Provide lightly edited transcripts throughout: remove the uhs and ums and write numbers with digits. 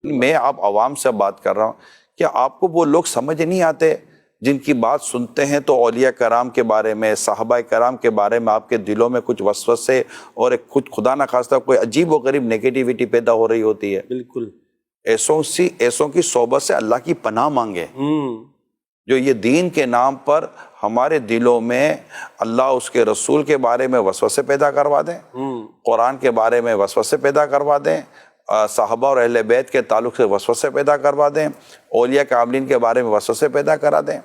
میں آپ عوام سے بات کر رہا ہوں کہ آپ کو وہ لوگ سمجھ نہیں آتے جن کی بات سنتے ہیں تو اولیاء کرام کے بارے میں، صحابہ کرام کے بارے میں آپ کے دلوں میں کچھ وسوسے اور ایک خود خدا نہ خواستہ کوئی عجیب و غریب نیگیٹیوٹی پیدا ہو رہی ہوتی ہے۔ بالکل۔ ایسوں کی صحبت سے اللہ کی پناہ مانگے، جو یہ دین کے نام پر ہمارے دلوں میں اللہ اس کے رسول کے بارے میں وسوسے پیدا کروا دیں، قرآن کے بارے میں وسوسے پیدا کروا دیں، صحابہ اور اہل بیت کے تعلق سے وسوسے پیدا کروا دیں، اولیاء کاملین کے بارے میں وسوسے پیدا کرا دیں۔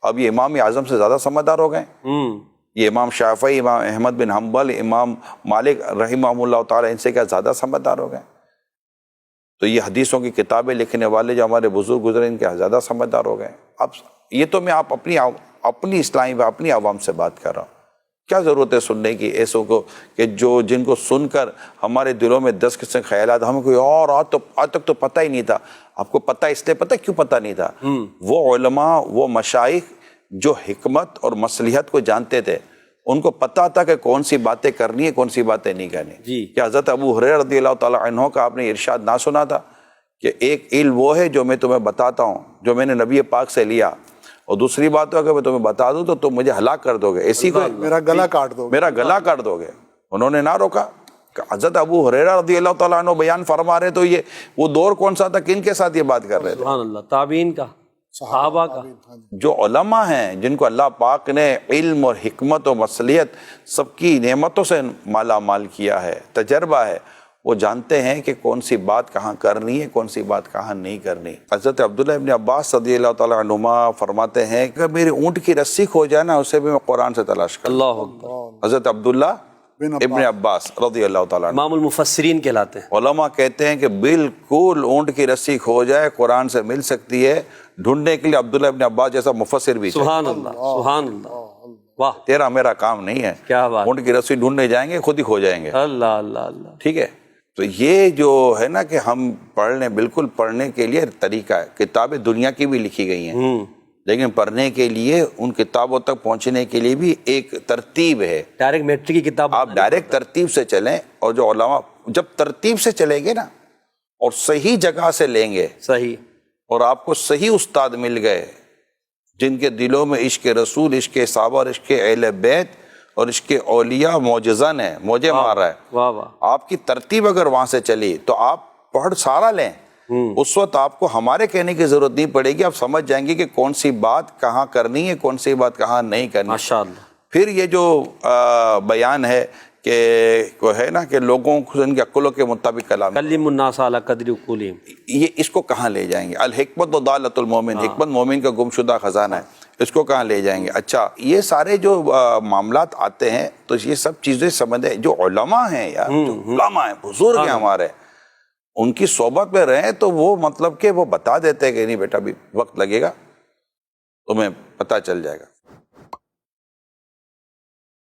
اب یہ امام اعظم سے زیادہ سمجھدار ہو گئے، یہ امام شافعی، امام احمد بن حنبل، امام مالک رحمہ اللہ تعالی، ان سے کیا زیادہ سمجھدار ہو گئے؟ تو یہ حدیثوں کی کتابیں لکھنے والے جو ہمارے بزرگ گزرے، ان کے زیادہ سمجھدار ہو گئے۔ اب یہ تو میں آپ اپنی اسلامی و اپنی عوام سے بات کر رہا ہوں، کیا ضرورت ہے سننے کی ایسوں کو کہ جن کو سن کر ہمارے دلوں میں 10 قسم کے خیالات، ہمیں کوئی اور آج تک تو پتہ ہی نہیں تھا۔ آپ کو پتہ اس لیے پتہ کیوں پتہ نہیں تھا؟ وہ علماء، وہ مشائخ جو حکمت اور مصلحت کو جانتے تھے، ان کو پتہ تھا کہ کون سی باتیں کرنی ہے، کون سی باتیں نہیں کرنی۔ کہ حضرت ابو ہریرہ رضی اللہ تعالیٰ عنہ کا آپ نے ارشاد نہ سنا تھا کہ ایک علم وہ ہے جو میں تمہیں بتاتا ہوں، جو میں نے نبی پاک سے لیا، اور دوسری بات ہے کہ میں تمہیں بتا دوں تو تم مجھے ہلاک کر دو گے، اسی کو میرا گلا کاٹ دو گے، میرا گلا کاٹ دو گے۔ انہوں نے نہ روکا۔ حضرت ابو ہریرہ رضی اللہ تعالیٰ عنہ بیان فرما رہے، تو یہ وہ دور کون سا تھا، کن کے ساتھ یہ بات کر رہے تھے؟ سبحان اللہ، تابعین کا، صحابہ کا۔ جو علماء ہیں جن کو اللہ پاک نے علم اور حکمت اور مصلحت سب کی نعمتوں سے مالا مال کیا ہے، تجربہ ہے، وہ جانتے ہیں کہ کون سی بات کہاں کرنی ہے، کون سی بات کہاں نہیں کرنی۔ حضرت عبداللہ ابن عباس رضی اللہ تعالیٰ عنہما فرماتے ہیں کہ میری اونٹ کی رسی کھو جائے نا، اسے بھی میں قرآن سے تلاش کروں۔ اللہ اکبر۔ حضرت عبداللہ ابن عباس رضی اللہ تعالیٰ عنہ امام المفسرین کہلاتے ہیں۔ علماء کہتے ہیں کہ بالکل اونٹ کی رسی کھو جائے قرآن سے مل سکتی ہے، ڈھونڈنے کے لیے عبداللہ ابن عباس جیسا مفسر بھی چاہیے۔ سبحان اللہ، سبحان اللہ، واہ، تیرا میرا کام نہیں ہے، کیا بات، اونٹ کی رسی ڈھونڈنے جائیں گے خود ہی کھو جائیں گے۔ اللہ اللہ اللہ۔ ٹھیک ہے، تو یہ جو ہے نا کہ ہم پڑھ لیں، بالکل پڑھنے کے لیے طریقہ ہے۔ کتابیں دنیا کی بھی لکھی گئی ہیں، لیکن پڑھنے کے لیے ان کتابوں تک پہنچنے کے لیے بھی ایک ترتیب ہے۔ ڈائریکٹ میٹرک کی کتاب آپ ڈائریکٹ ترتیب سے چلیں، اور جو علماء جب ترتیب سے چلیں گے نا اور صحیح جگہ سے لیں گے، صحیح، اور آپ کو صحیح استاد مل گئے جن کے دلوں میں عشق رسول، عشق صحابہ اور عشق اہل بیت اور عشق اولیاء معجزن ہے، موجے مار رہا ہے، واہ واہ، آپ کی ترتیب اگر وہاں سے چلی تو آپ پڑھ سارا لیں، اس وقت آپ کو ہمارے کہنے کی ضرورت نہیں پڑے گی، آپ سمجھ جائیں گے کہ کون سی بات کہاں کرنی ہے، کون سی بات کہاں نہیں کرنی۔ ماشاءاللہ۔ پھر یہ جو بیان ہے کہ کو ہے نا کہ لوگوں کو ان کے عقلوں کے مطابق کلام، کلم الناس علی قدر عقولہم، یہ اس کو کہاں لے جائیں گے؟ الحکمت و ضالۃ المومن، حکمت مومن کا گمشدہ خزانہ ہے، اس کو کہاں لے جائیں گے؟ اچھا، یہ سارے جو معاملات آتے ہیں تو یہ سب چیزیں سمجھیں، جو علماء ہیں یار، جو علماء ہیں، بزرگ ہیں ہمارے، ان کی صحبت میں رہیں تو وہ مطلب کہ وہ بتا دیتے ہیں کہ نہیں بیٹا ابھی وقت لگے گا، تمہیں پتہ چل جائے گا۔